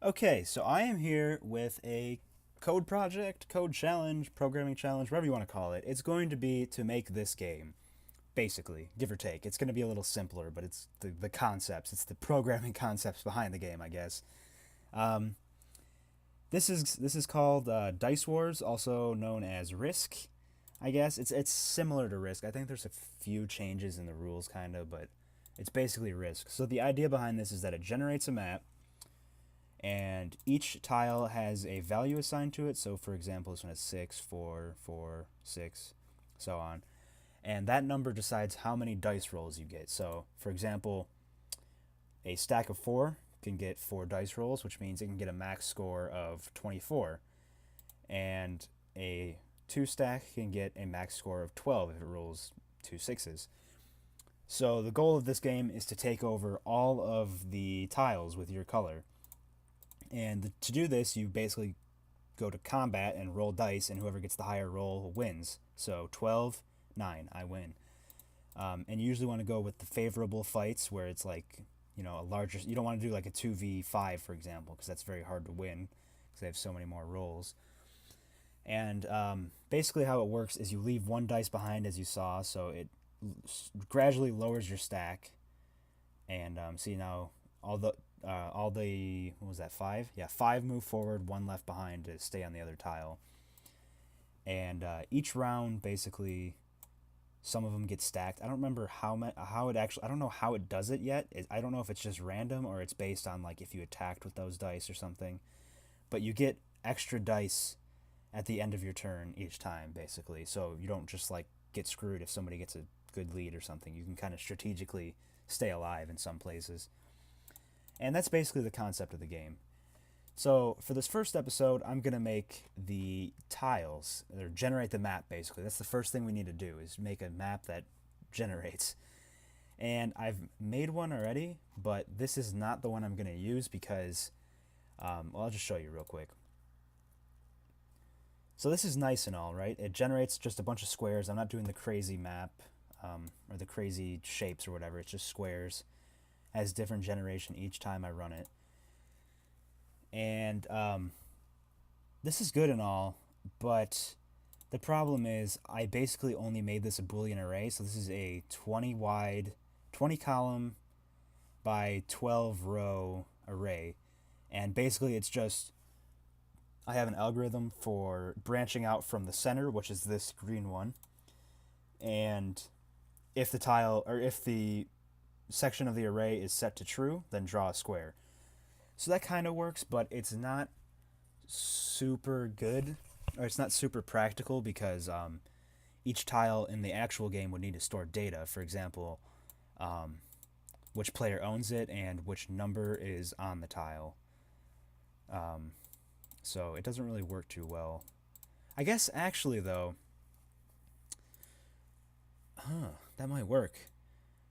Okay, so I am here with a code project, code challenge, programming challenge, whatever you want to call it. It's going to be to make this game, basically, give or take. It's going to be a little simpler, but it's the concepts, it's the programming concepts behind the game, I guess. Um, this is called Dice Wars, also known as Risk. I guess it's similar to Risk. I think there's a few changes in the rules, kind of, but it's basically Risk. So the idea behind this is that it generates a map and each tile has a value assigned to it. So, for example, this one has 6, 4, 4, 6, so on. And that number decides how many dice rolls you get. So, for example, a stack of 4 can get 4 dice rolls, which means it can get a max score of 24. And a 2 stack can get a max score of 12 if it rolls 2 sixes. So, the goal of this game is to take over all of the tiles with your color. And to do this, you basically go to combat and roll dice, and whoever gets the higher roll wins. So 12, 9, I win. And you usually want to go with the favorable fights where it's like, a larger. You don't want to do like a 2v5, for example, because that's very hard to win because they have so many more rolls. And basically, how it works is you leave one dice behind, as you saw, so it gradually lowers your stack. And see now all the what was that, 5? Yeah, 5 move forward, 1 left behind to stay on the other tile. And each round, basically, some of them get stacked. I don't remember how it actually. I don't know how it does it yet. I don't know if it's just random or it's based on like if you attacked with those dice or something. But you get extra dice at the end of your turn each time, basically. So you don't just like get screwed if somebody gets a good lead or something. You can kind of strategically stay alive in some places. And that's basically the concept of the game. So for this first episode, I'm going to make the tiles, or generate the map, basically. That's the first thing we need to do, is make a map that generates. And I've made one already, but this is not the one I'm going to use because, I'll just show you real quick. So this is nice and all, right? It generates just a bunch of squares. I'm not doing the crazy map, or the crazy shapes or whatever. It's just squares. Has different generation each time I run it. And this is good and all, but the problem is I basically only made this a Boolean array. So this is a 20 wide, 20 column by 12 row array. And basically it's just, I have an algorithm for branching out from the center, which is this green one. And if the section of the array is set to true, then draw a square. So that kind of works, but it's not super good, or it's not super practical because each tile in the actual game would need to store data. For example, which player owns it and which number is on the tile. So it doesn't really work too well. I guess actually though, that might work.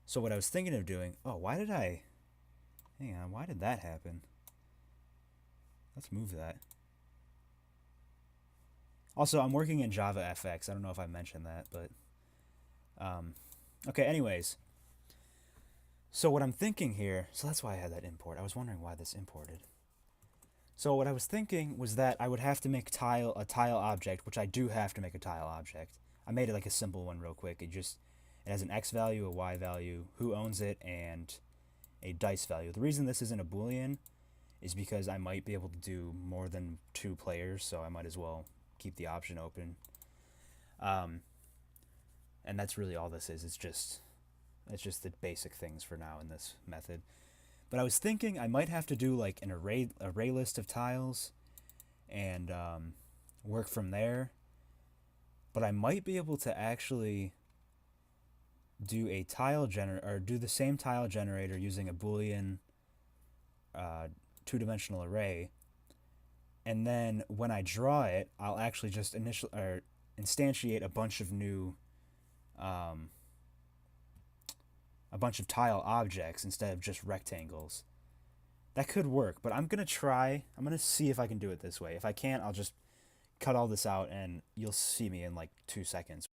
So what I was thinking of doing, hang on, why did that happen? Let's move that. Also, I'm working in JavaFX. I don't know if I mentioned that, but okay, anyways. So what I'm thinking here, so that's why I had that import. I was wondering why this imported. So what I was thinking was that I would have to make a tile object, which I do have to make a tile object. I made it like a simple one real quick. It has an X value, a Y value, who owns it, and a dice value. The reason this isn't a Boolean is because I might be able to do more than 2 players, so I might as well keep the option open. And that's really all this is. It's just the basic things for now in this method. But I was thinking I might have to do like an array list of tiles and work from there. But I might be able to actually do a tile or do the same tile generator using a Boolean 2-dimensional array, and then when I draw it, I'll actually just instantiate a bunch of new a bunch of tile objects instead of just rectangles. That could work, but I'm gonna see if I can do it this way. If I can't, I'll just cut all this out and you'll see me in like 2 seconds.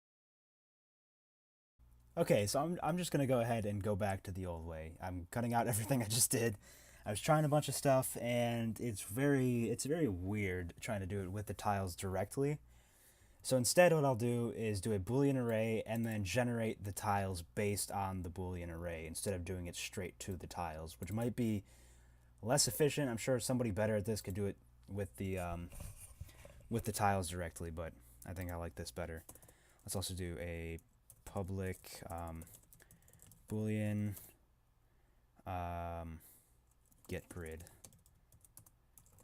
Okay, so I'm just gonna go ahead and go back to the old way. I'm cutting out everything I just did. I was trying a bunch of stuff, and it's very weird trying to do it with the tiles directly. So instead, what I'll do is do a Boolean array and then generate the tiles based on the Boolean array instead of doing it straight to the tiles, which might be less efficient. I'm sure somebody better at this could do it with the tiles directly, but I think I like this better. Let's also do a public Boolean get grid,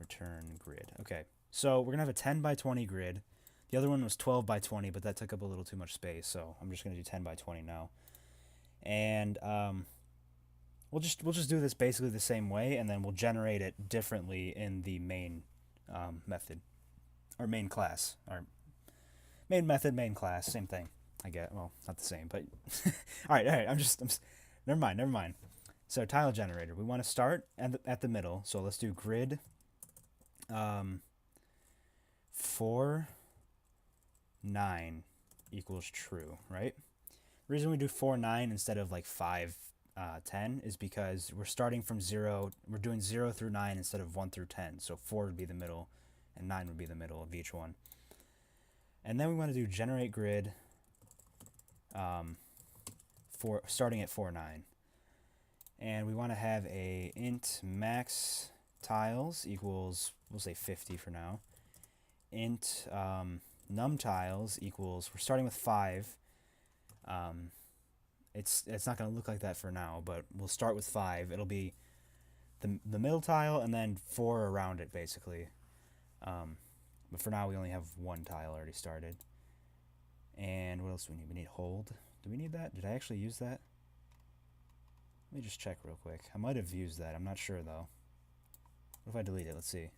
return grid. Okay, so we're gonna have a 10 by 20 grid. The other one was 12 by 20, but that took up a little too much space, so I'm just gonna do 10 by 20 now. And we'll just do this basically the same way, and then we'll generate it differently in the main method, or main class, or main method, main class, same thing. I get, well, not the same, but all right. I'm never mind. So tile generator, we want to start at the middle. So let's do grid 4 9 equals true, right? The reason we do 4 9 instead of like 5 10 is because we're starting from 0. We're doing 0 through 9 instead of 1 through 10. So 4 would be the middle, and 9 would be the middle of each one. And then we want to do generate grid for starting at 4 9. And we want to have a int max tiles equals, we'll say 50 for now. Int num tiles equals, we're starting with 5. It's not going to look like that for now, but we'll start with 5. It'll be the middle tile and then 4 around it, basically. But for now, we only have 1 tile already started. And what else do we need? We need hold. Do we need that? Did I actually use that? Let me just check real quick. I might have used that. I'm not sure, though. What if I delete it? Let's see.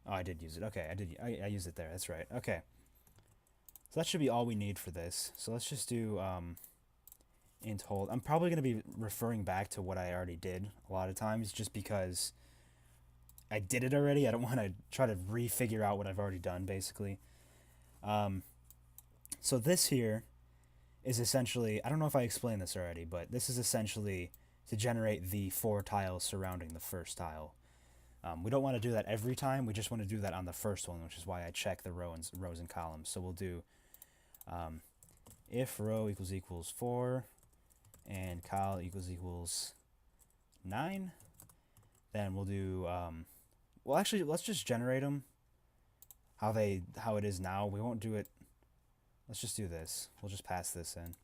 Oh, I did use it. Okay, I used it there. That's right. Okay. So that should be all we need for this. So let's just do int hold. I'm probably going to be referring back to what I already did a lot of times just because I did it already. I don't want to try to refigure out what I've already done, basically. So this here is essentially, I don't know if I explained this already, but this is essentially to generate the 4 tiles surrounding the first tile. We don't want to do that every time. We just want to do that on the first one, which is why I check the rows and columns. So we'll do if row equals 4 and col equals 9. Then we'll do, well, actually, let's just generate them how it is now. We won't do it. Let's just do this. We'll just pass this in.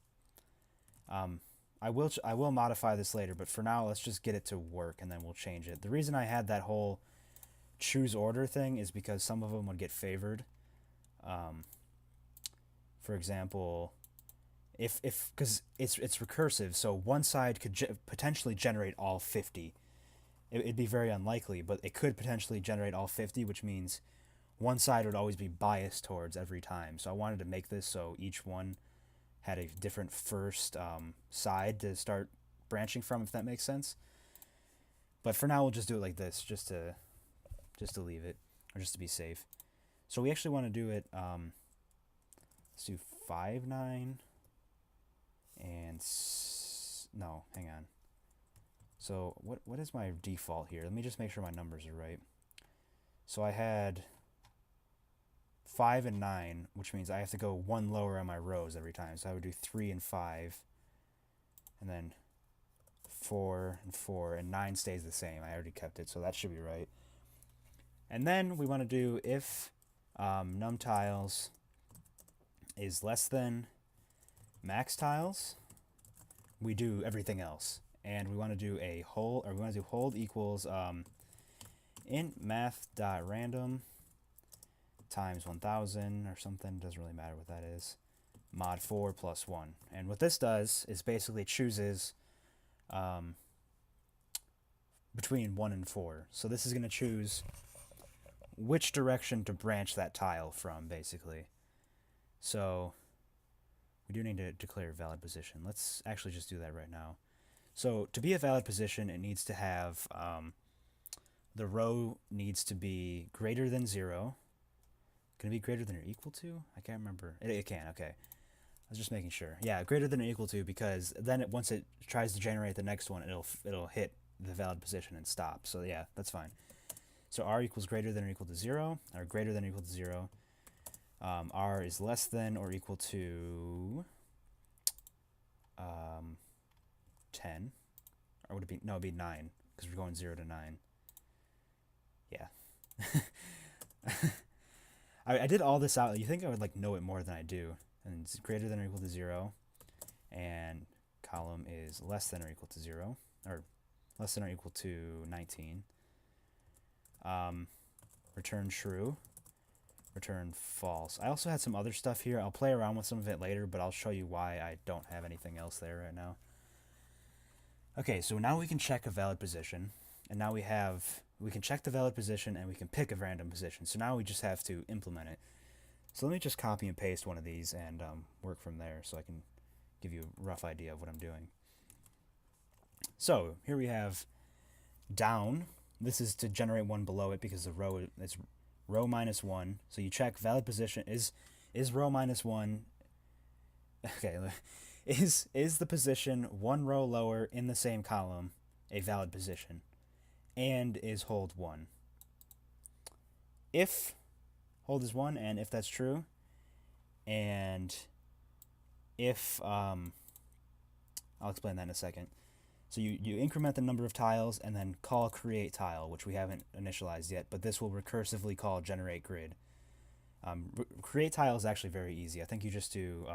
I will modify this later, but for now, let's just get it to work, and then we'll change it. The reason I had that whole choose order thing is because some of them would get favored. For example, because it's recursive, so one side could potentially generate all 50. It'd be very unlikely, but it could potentially generate all 50, which means one side would always be biased towards every time. So I wanted to make this so each one had a different first side to start branching from, if that makes sense. But for now, we'll just do it like this, just to leave it, or just to be safe. So we actually want to do it, let's do 5 9, and no, hang on. So what is my default here? Let me just make sure my numbers are right. So I had 5 and 9, which means I have to go 1 lower on my rows every time. So I would do 3 and 5, and then 4 and 4, and 9 stays the same. I already kept it, so that should be right. And then we want to do if num tiles is less than max tiles, we do everything else. And we want to do a hold, or we want to do hold equals int math.random times 1000 or something, doesn't really matter what that is, mod 4 plus 1. And what this does is basically chooses between 1 and 4. So this is going to choose which direction to branch that tile from, basically. So we do need to declare a valid position. Let's actually just do that right now. So to be a valid position, it needs to have the row needs to be greater than 0. Can it be greater than or equal to? I can't remember. It can, okay. I was just making sure. Yeah, greater than or equal to, because then once it tries to generate the next one, it'll hit the valid position and stop. So yeah, that's fine. So r equals greater than or equal to 0, or greater than or equal to 0. R is less than or equal to 10. Or would it be? No, it'd be 9, because we're going 0 to 9. Yeah. I did all this out. You think I would like know it more than I do. And it's greater than or equal to 0. And column is less than or equal to 0. Or less than or equal to 19. Return true. Return false. I also had some other stuff here. I'll play around with some of it later, but I'll show you why I don't have anything else there right now. Okay, so now we can check a valid position. And now we can check the valid position and we can pick a random position. So now we just have to implement it. So let me just copy and paste one of these and work from there so I can give you a rough idea of what I'm doing. So here we have down. This is to generate one below it because the row is row minus 1. So you check valid position. Is row minus 1... Okay, is the position one row lower in the same column a valid position? And is hold 1. If hold is 1, and if that's true, and if I'll explain that in a second. So you increment the number of tiles and then call create tile, which we haven't initialized yet, but this will recursively call generate grid. Create tile is actually very easy. I think you just do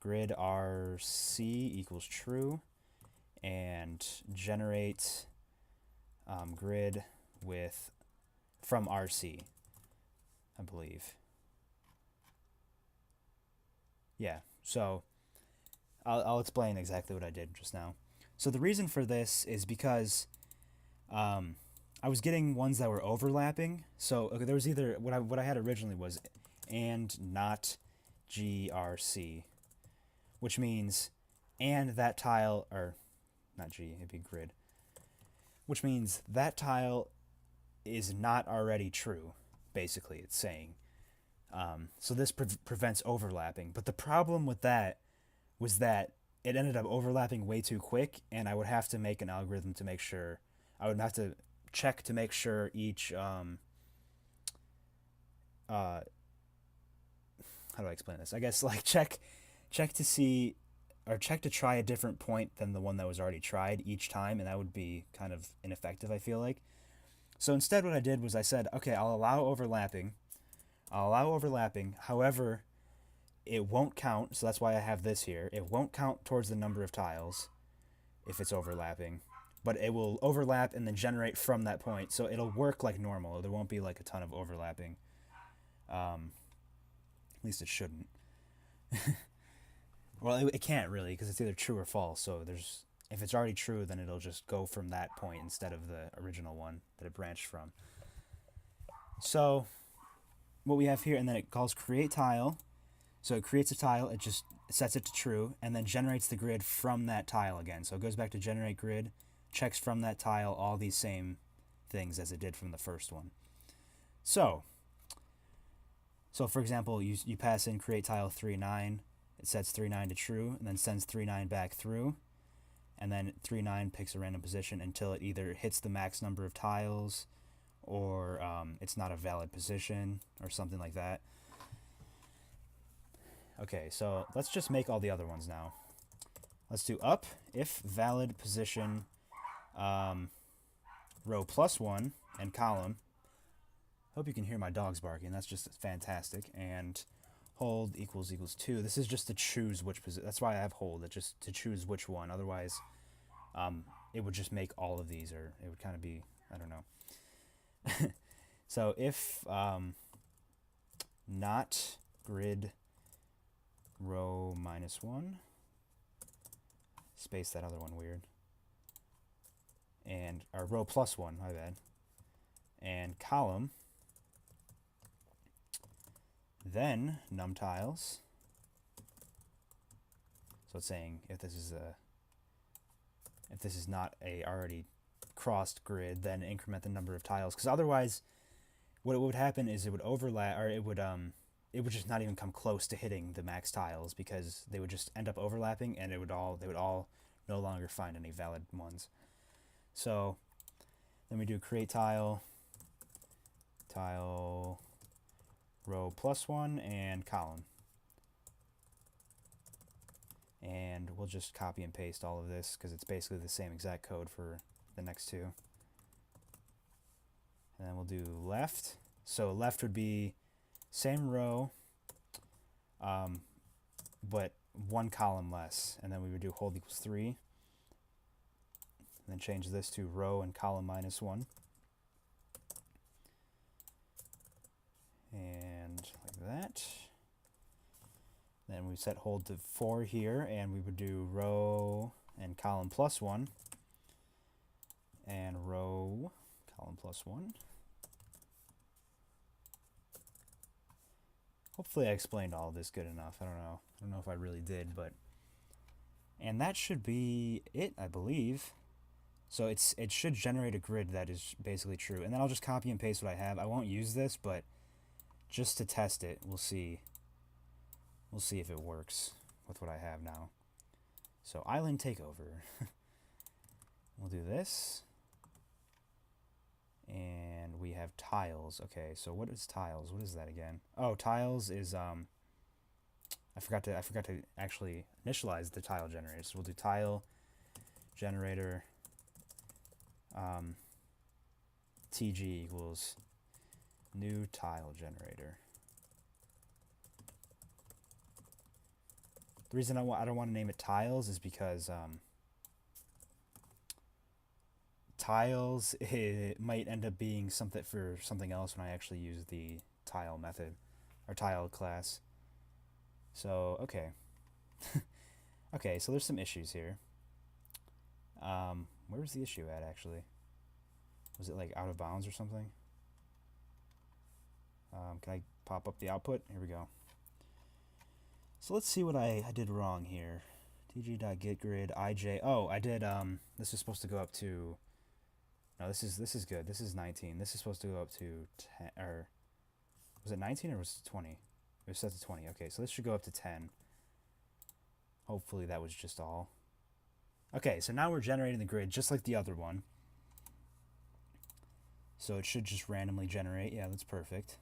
grid rc equals true and generate grid with from RC, I believe. Yeah, so I'll explain exactly what I did just now. So the reason for this is because I was getting ones that were overlapping. So okay, there was either what I had originally was and not grc, which means and that tile, or not g, it'd be grid, which means that tile is not already true, basically, it's saying. So this prevents overlapping. But the problem with that was that it ended up overlapping way too quick, and I would have to make an algorithm to make sure. I would have to check to make sure each... how do I explain this? I guess like check to see, or check to try a different point than the one that was already tried each time, and that would be kind of ineffective, I feel like. So instead what I did was I said, okay, I'll allow overlapping. However, it won't count, so that's why I have this here. It won't count towards the number of tiles if it's overlapping, but it will overlap and then generate from that point, so it'll work like normal. There won't be like a ton of overlapping. At least it shouldn't. Well, it can't really, because it's either true or false, so if it's already true, then it'll just go from that point instead of the original one that it branched from. So what we have here, and then it calls create tile. So it creates a tile, it just sets it to true, and then generates the grid from that tile again. So it goes back to generate grid, checks from that tile all these same things as it did from the first one. So for example, you pass in create tile 3,9, it sets 3,9 to true, and then sends 3,9 back through, and then 3,9 picks a random position until it either hits the max number of tiles, or it's not a valid position, or something like that. Okay, so let's just make all the other ones now. Let's do up if valid position row +1 and column. Hope you can hear my dogs barking. That's just fantastic. And hold equals 2. This is just to choose which position. That's why I have hold. It's just to choose which one. Otherwise, it would just make all of these, or it would kind of be, I don't know. So if not grid row -1, space that other one weird, and or row +1, my bad, and column, then num tiles. So it's saying if this is not a already crossed grid, then increment the number of tiles, because otherwise what would happen is it would overlap, or it would it would just not even come close to hitting the max tiles because they would just end up overlapping, and they would all no longer find any valid ones. So then we do create tile row +1 and column, and we'll just copy and paste all of this because it's basically the same exact code for the next two. And then we'll do left. So left would be same row, but one column less. And then we would do hold equals 3. And then change this to row and column -1. And like that. Then we set hold to 4 here, and we would do row and column +1. And row, column +1. Hopefully I explained all of this good enough. I don't know if I really did, but... And that should be it, I believe. So it should generate a grid that is basically true. And then I'll just copy and paste what I have. I won't use this, but just to test it, we'll see. We'll see if it works with what I have now. So island takeover. We'll do this. And we have tiles. Okay, so what is tiles? What is that again? Oh, tiles is I forgot to actually initialize the tile generator. So we'll do tile generator tg equals new tile generator. The reason I don't want to name it tiles is because tiles, it might end up being something for something else when I actually use the tile method or tile class. So okay. Okay, so there's some issues here. Where was the issue at actually? Was it like out of bounds or something? Can I pop up the output? Here we go. So let's see what I did wrong here. tg.getGrid ij. Oh, I did this is supposed to go up to... No, this is good. This is 19. This is supposed to go up to 10, or was it 19 or was it 20? It was set to 20. Okay, so this should go up to 10. Hopefully that was just all. Okay, so now we're generating the grid just like the other one. So it should just randomly generate. Yeah, that's perfect.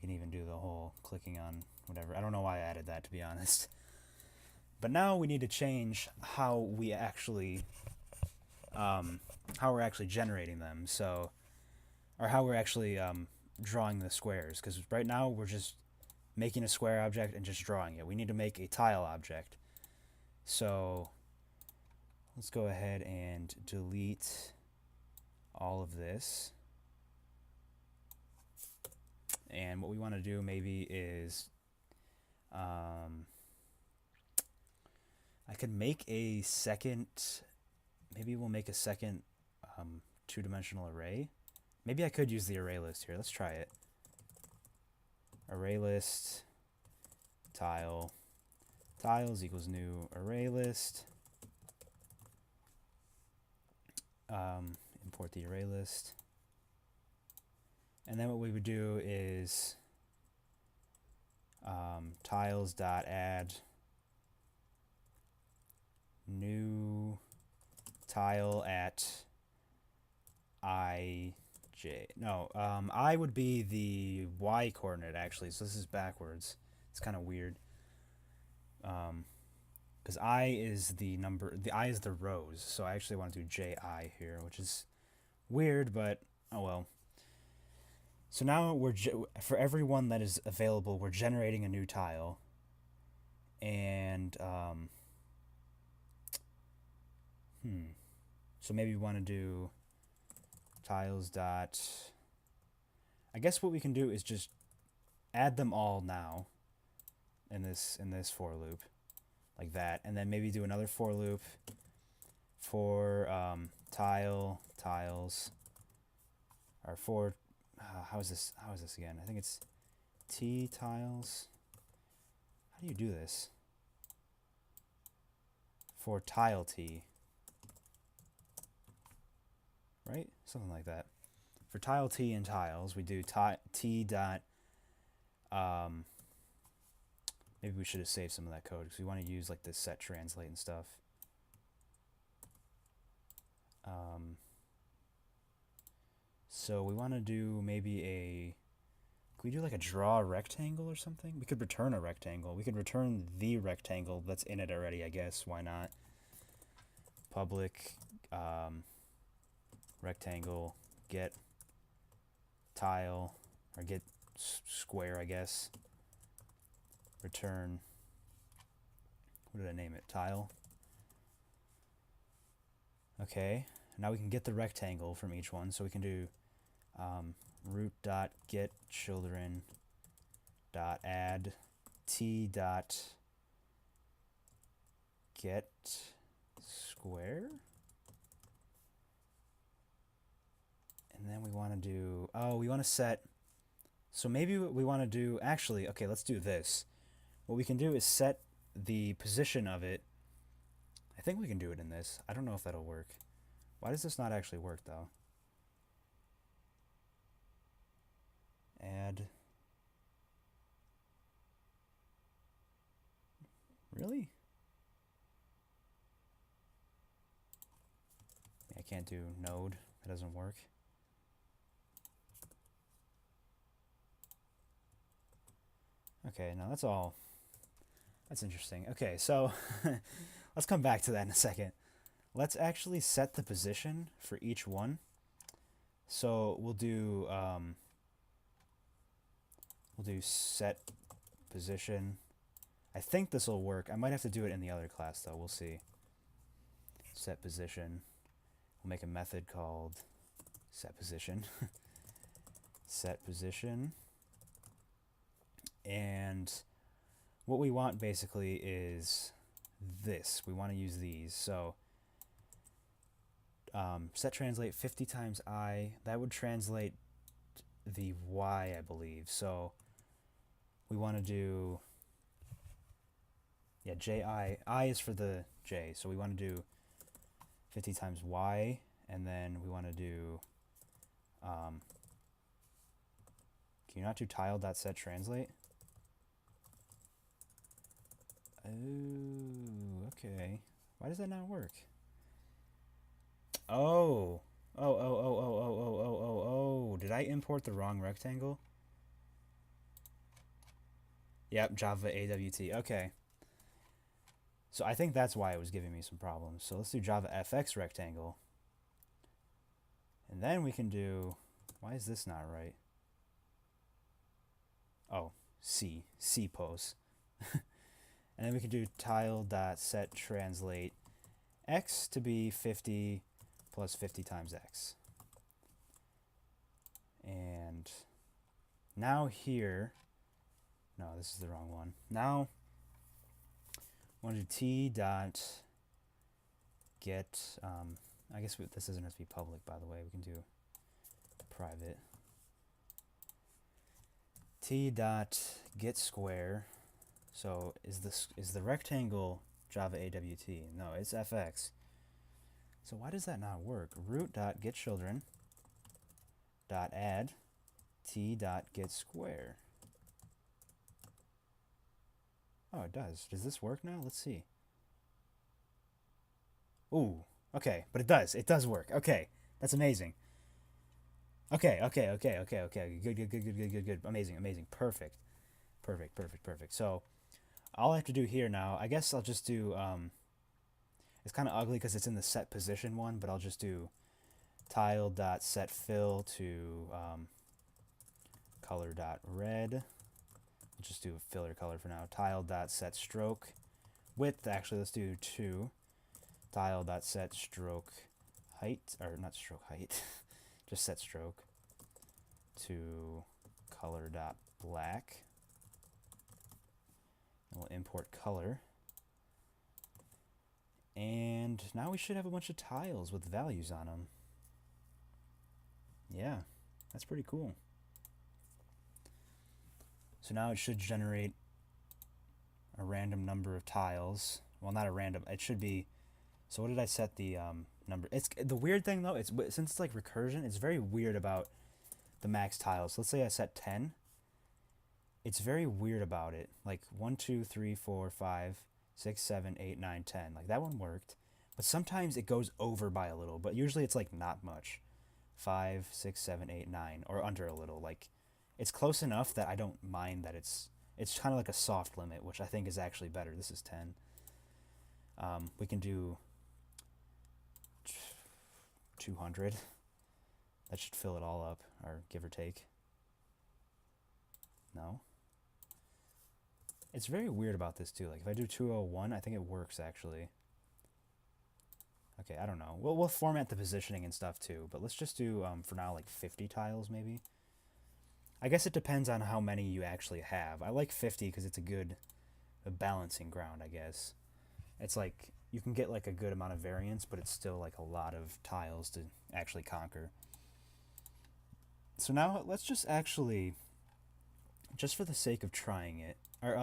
We can even do the whole clicking on whatever. I don't know why I added that, to be honest. But now we need to change how we actually how we're actually generating them. So, or how we're actually drawing the squares, because right now we're just making a square object and just drawing it. We need to make a tile object. So let's go ahead and delete all of this. And what we want to do maybe is I could make a second, maybe we'll make a second two-dimensional array. Maybe I could use the array list here. Let's try it. Array list tiles equals new array list. Import the array list. And then what we would do is tiles.add new tile at I would be the y coordinate actually, so this is backwards. It's kind of weird. Because I is the rows, so I actually want to do ji here, which is weird, but oh well. So now for every one that is available, we're generating a new tile, and so maybe we want to do tiles dot. I guess what we can do is just add them all now in this for loop, like that, and then maybe do another for loop for tiles, or for how is this again? I think it's t tiles. How do you do this? For tile t, right? Something like that. For tile t and tiles, we do t dot Maybe we should have saved some of that code because we want to use like this set translate and stuff. So we want to do maybe could we do like a draw rectangle or something? We could return a rectangle. We could return the rectangle that's in it already, I guess. Why not? Public rectangle get tile, or get square, I guess. Return, what did I name it? Tile. Okay, now we can get the rectangle from each one, so we can do root dot get children dot add t dot get square, and then we want to do, we want to set, so maybe we want to do, actually, okay, let's do this. What we can do is set the position of it. I think we can do it in this. I don't know if that'll work. Why does this not actually work though? Add. Really? I can't do node. That doesn't work. Okay, now that's all. That's interesting. Okay, so let's come back to that in a second. Let's actually set the position for each one. So we'll do set position. I think this will work. I might have to do it in the other class though. We'll see. Set position. We'll make a method called set position. Set position. And what we want basically is this. We want to use these. So set translate 50 times I. That would translate the Y, I believe. So we want to do, yeah, JI. I is for the J. So we want to do 50 times Y. And then we want to do, can you not do tile.set translate? Oh, okay. Why does that not work? Oh. Oh. Did I import the wrong rectangle? Yep, Java AWT. Okay. So I think that's why it was giving me some problems. So let's do JavaFX rectangle. And then we can do, why is this not right? Oh, C pose. And then we can do tile.set translate x to be 50 plus 50 times x. And now here, no, this is the wrong one. Now, I want to do t dot get, I guess this doesn't have to be public, by the way. We can do private. T dot get square. So is the rectangle Java AWT? No, it's FX. So why does that not work? Root dot get children dot add t dot get square. Oh, it does. Does this work now? Let's see. Ooh, okay, but it does. It does work. Okay, that's amazing. Okay. Good. Amazing. Perfect. So all I have to do here now, I guess I'll just do, it's kind of ugly because it's in the set position one, but I'll just do tile.set fill to color.red. I'll just do a filler color for now. Tile.set stroke width, actually let's do 2. Tile.set stroke height, or not stroke height, just set stroke to color.black. We'll import color. And now we should have a bunch of tiles with values on them. Yeah, that's pretty cool. So now it should generate a random number of tiles. Well, not a random, it should be, so what did I set the number? It's the weird thing though, since it's like recursion, it's very weird about the max tiles. Let's say I set 10. it's very weird about it. Like 1, 2, 3, 4, 5, 6, 7, 8, 9, 10. Like that one worked. But sometimes it goes over by a little, but usually it's like not much. 5, 6, 7, 8, 9, or under a little. Like it's close enough that I don't mind that it's kind of like a soft limit, which I think is actually better. This is 10. We can do 200. That should fill it all up, or give or take. No. It's very weird about this too. Like if I do 201, I think it works actually. Okay, I don't know. We'll format the positioning and stuff too, but let's just do for now like 50 tiles maybe. I guess it depends on how many you actually have. I like 50 because it's a balancing ground, I guess. It's like you can get like a good amount of variance, but it's still like a lot of tiles to actually conquer. So now let's just actually, just for the sake of trying it, or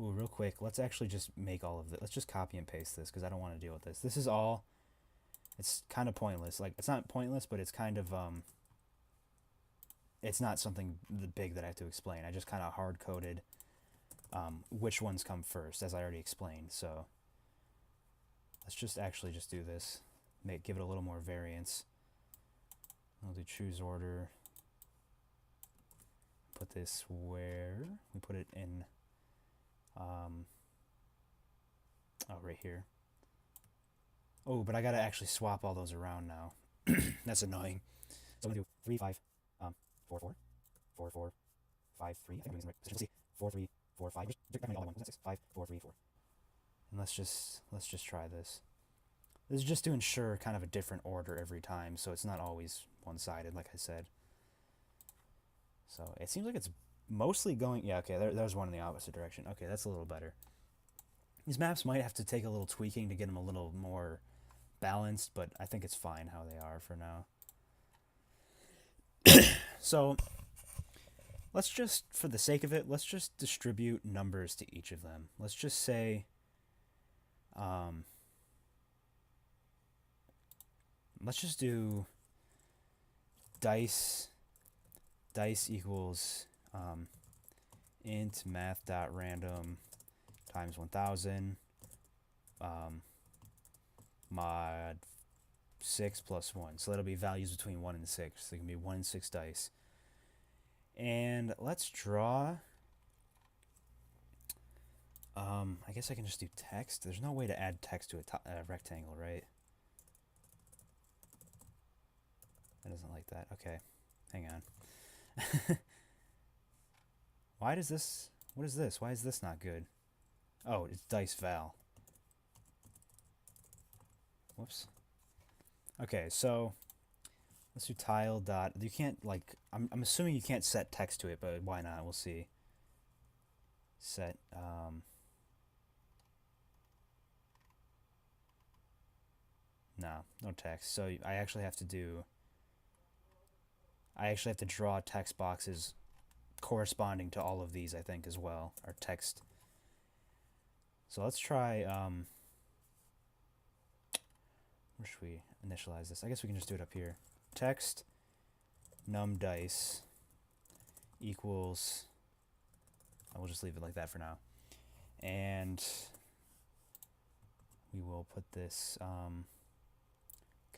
ooh, real quick, let's actually just make all of this. Let's just copy and paste this because I don't want to deal with this. This is all, it's kind of pointless. Like, it's not pointless, but it's kind of, it's not something big that I have to explain. I just kind of hard-coded which ones come first, as I already explained. So let's just actually just do this. Give it a little more variance. I'll do choose order. Put this where? We put it in, right here. Oh, but I gotta actually swap all those around now. That's annoying. So I'm gonna do 3, 5, 4, 4, 4, 4, 5, 3. I think I'm using the right position. Let's see. 4, 3, 4, 5. Just recommend all at once. 6, 5, 4, 3, 4. And let's just try this. This is just to ensure kind of a different order every time, so it's not always one-sided, like I said. So it seems like it's mostly going... Yeah, okay, there's one in the opposite direction. Okay, that's a little better. These maps might have to take a little tweaking to get them a little more balanced, but I think it's fine how they are for now. So let's just, for the sake of it, let's just distribute numbers to each of them. Let's just say... let's just do dice equals int math.random times 1000 mod 6 plus 1. So that'll be values between 1 and 6. So it can be 1 and 6 dice. And let's draw... I guess I can just do text. There's no way to add text to a rectangle, right? It doesn't like that. Okay, hang on. Why does this... What is this? Why is this not good? Oh, it's dice val. Whoops. Okay, so let's do tile dot... You can't, like... I'm assuming you can't set text to it, but why not? We'll see. Set... no text. So I actually have to do... I actually have to draw text boxes corresponding to all of these, I think, as well, or text. So let's try, where should we initialize this? I guess we can just do it up here. Text num dice equals, we'll just leave it like that for now. And we will put this, can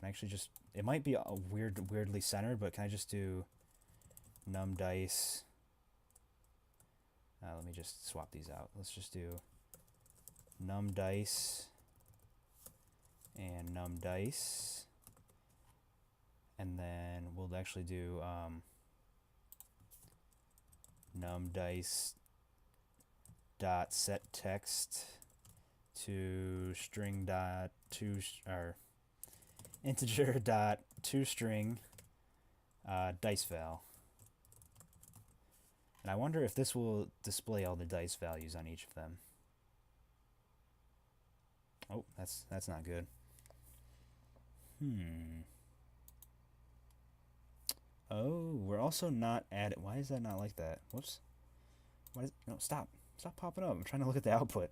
I actually just, it might be a weirdly centered, but can I just do num dice? Let me just swap these out. Let's just do num dice and num dice. And then we'll actually do num dice dot set text to string dot to, or integer dot toString dice val. And I wonder if this will display all the dice values on each of them. Oh, that's not good. Oh, we're also not adding... Why is that not like that? Whoops. Why is... No, stop. Stop popping up. I'm trying to look at the output.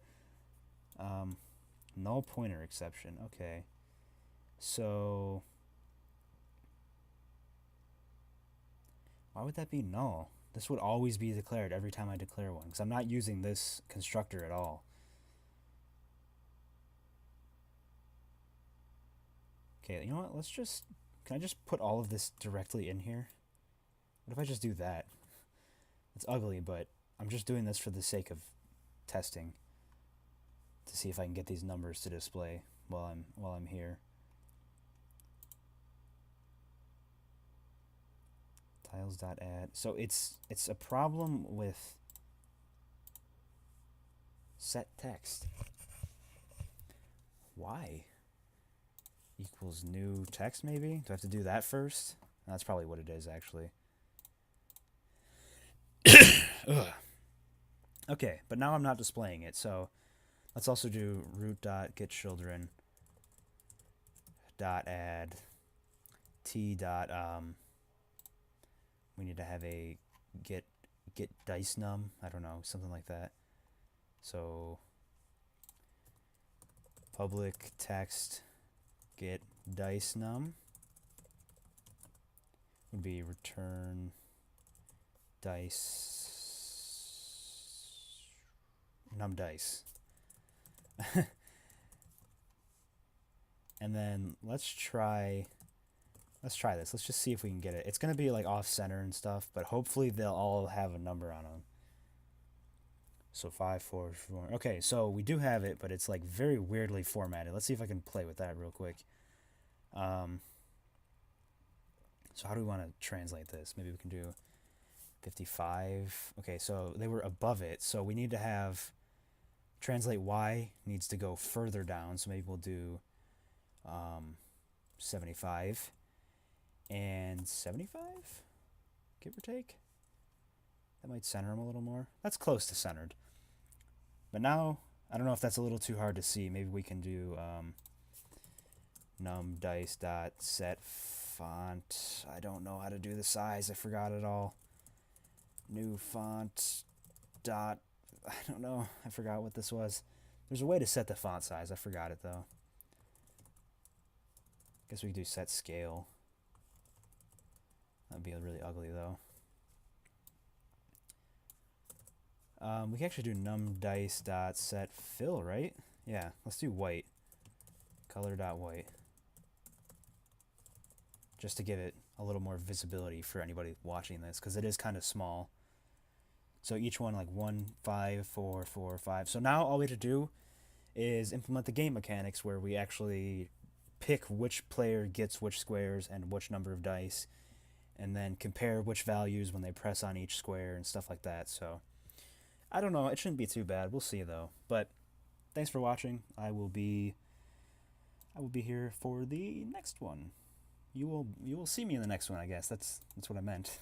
Null pointer exception. Okay. So... why would that be null? This would always be declared every time I declare one, because I'm not using this constructor at all. Okay, you know what? Can I just put all of this directly in here? What if I just do that? It's ugly, but I'm just doing this for the sake of testing to see if I can get these numbers to display while I'm here. Tiles.add. So it's a problem with set text. Why? Equals new text, maybe? Do I have to do that first? That's probably what it is, actually. Ugh. Okay, but now I'm not displaying it, so let's also do root.getChildren.add t. We need to have a get dice num. I don't know, something like that. So public text get dice num would be return dice num dice. And then let's try this. Let's just see if we can get it. It's going to be like off center and stuff, but hopefully they'll all have a number on them. So 5, 4, 4. Okay, so we do have it, but it's like very weirdly formatted. Let's see if I can play with that real quick. So how do we want to translate this? Maybe we can do 55. Okay, so they were above it, so we need to have translate y needs to go further down, so maybe we'll do 75 and 75, give or take. That might center them a little more. That's close to centered. But now, I don't know if that's a little too hard to see. Maybe we can do numDice.set font. I don't know how to do the size. I forgot it all. New font dot. I don't know. I forgot what this was. There's a way to set the font size. I forgot it though. Guess we could do set scale. That'd be really ugly though. We can actually do numDice.set fill, right? Yeah, let's do white. Color.white. Just to give it a little more visibility for anybody watching this, because it is kind of small. So each one like 1, 5, 4, 4, 5. So now all we have to do is implement the game mechanics where we actually pick which player gets which squares and which number of dice, and then compare which values when they press on each square and stuff like that. So I don't know, it shouldn't be too bad. We'll see though. But thanks for watching. I will be here for the next one. You will see me in the next one, I guess. That's what I meant.